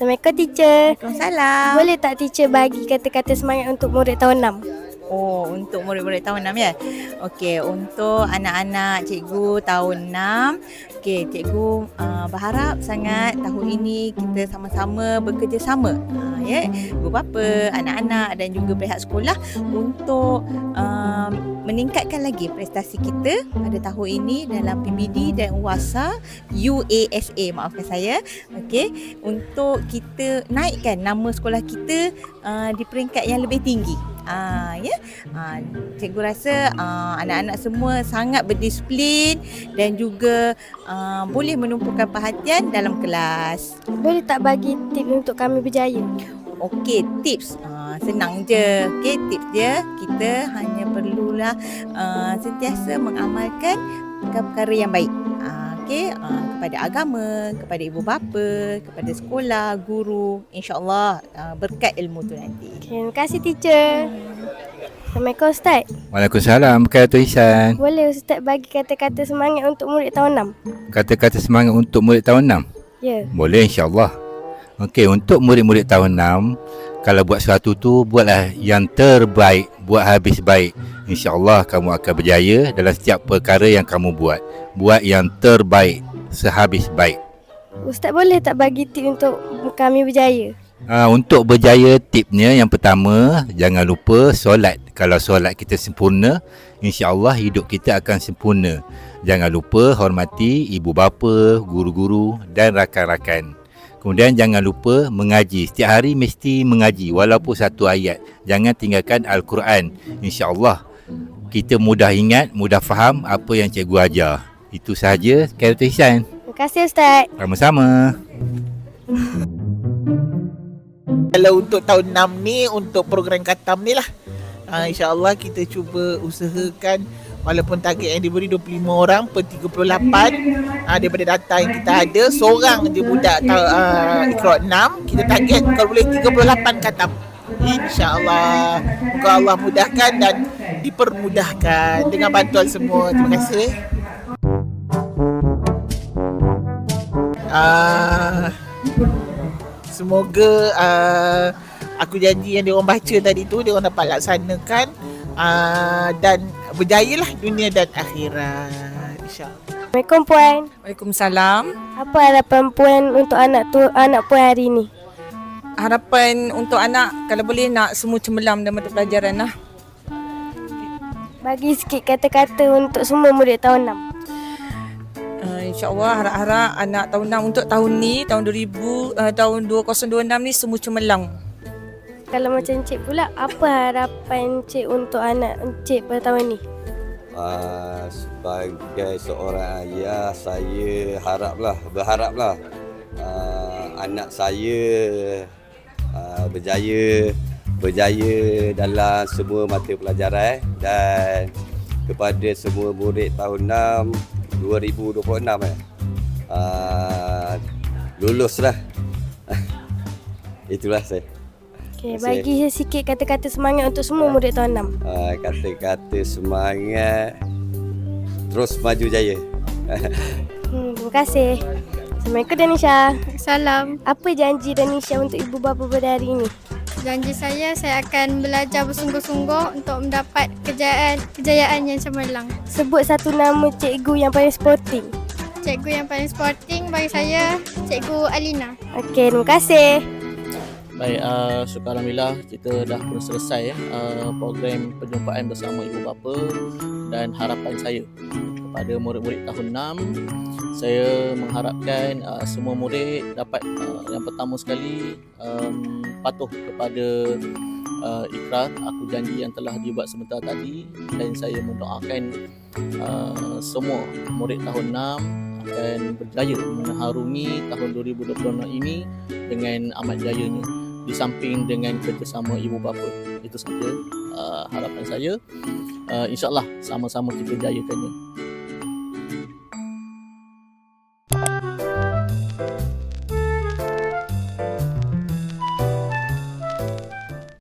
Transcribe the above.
Assalamualaikum teacher. Waalaikumsalam. Boleh tak teacher bagi kata-kata semangat untuk murid tahun 6? Oh, untuk murid-murid tahun 6 ya? Okey, untuk anak-anak cikgu tahun 6, okey, cikgu berharap sangat tahun ini kita sama-sama bekerjasama, ya, ibu bapa, anak-anak dan juga pihak sekolah untuk meningkatkan lagi prestasi kita pada tahun ini dalam PBD dan UASA UASA, maafkan saya. Okey, untuk kita naikkan nama sekolah kita di peringkat yang lebih tinggi. Cikgu rasa anak-anak semua sangat berdisiplin dan juga boleh menumpukan perhatian dalam kelas. Boleh tak bagi tip untuk kami berjaya? Okey, tips senang je. Okey, tips dia kita hanya perlulah sentiasa mengamalkan perkara-perkara yang baik. Kepada agama, kepada ibu bapa, kepada sekolah, guru, insya-Allah berkat ilmu tu nanti. Okay, terima kasih teacher. Assalamualaikum Ustaz. Waalaikumsalam. Kata Ihsan. Boleh Ustaz bagi kata-kata semangat untuk murid tahun 6? Kata-kata semangat untuk murid tahun 6? Ya. Boleh, insya-Allah. Okey, untuk murid-murid tahun 6, kalau buat sesuatu tu buatlah yang terbaik, buat habis baik. InsyaAllah kamu akan berjaya dalam setiap perkara yang kamu buat. Buat yang terbaik, sehabis baik. Ustaz boleh tak bagi tip untuk kami berjaya? Untuk berjaya, tipnya yang pertama, jangan lupa solat. Kalau solat kita sempurna, insyaAllah hidup kita akan sempurna. Jangan lupa hormati ibu bapa, guru-guru dan rakan-rakan. Kemudian jangan lupa mengaji. Setiap hari mesti mengaji walaupun satu ayat. Jangan tinggalkan Al-Quran. InsyaAllah kita mudah ingat, mudah faham apa yang cikgu ajar. Itu sahaja, Khairatul Ihsan. Terima kasih Ustaz. Sama-sama. Kalau untuk tahun 6 ni, untuk program Khatam ni lah, InsyaAllah kita cuba usahakan walaupun target yang diberi 25 orang per 38, daripada data yang kita ada, seorang je budak Iqra 6, kita target kalau boleh 38 khatam. InsyaAllah. Moga Allah mudahkan dan dipermudahkan dengan bantuan semua. Terima kasih. Semoga aku janji yang diorang baca tadi tu diorang dapat laksanakan dan berjayalah dunia dan akhirat, insyaAllah. Assalamualaikum Puan. Waalaikumsalam. Apa harapan Puan untuk anak Puan hari ni? Harapan untuk anak kalau boleh nak semua cemerlang dalam mata pelajaran lah. Bagi sikit kata-kata untuk semua murid tahun 6. InsyaAllah harap-harap anak tahun 6 untuk tahun ni, tahun 2026 ni semua cemerlang. Kalau macam Encik pula, apa harapan Encik untuk anak Encik pada tahun ni? Sebagai seorang ayah, saya berharaplah anak saya berjaya dalam semua mata pelajaran, dan kepada semua murid tahun 6 2026 luluslah. Itulah saya. Okay, bagi sikit kata-kata semangat untuk semua murid tahun 6. Kata-kata semangat, terus maju jaya. Terima kasih. Assalamualaikum Danisha. Salam. Apa janji Danisha untuk ibu bapa pada hari ini? Janji saya akan belajar bersungguh-sungguh untuk mendapat kejayaan yang cemerlang. Sebut satu nama cikgu yang paling sporting. Cikgu yang paling sporting bagi saya, Cikgu Alina. Okey, terima kasih. Baik, syukur Alhamdulillah kita dah pun selesai program perjumpaan bersama ibu bapa, dan harapan saya kepada murid-murid tahun 6, saya mengharapkan semua murid dapat yang pertama sekali patuh kepada ikrar aku janji yang telah dibuat sebentar tadi, dan saya mendoakan semua murid tahun 6 akan berjaya mengharungi tahun 2026 ini dengan amat jayanya, di samping dengan kerjasama ibu bapa. Itu saja harapan saya. InsyaAllah sama-sama kita jayakannya.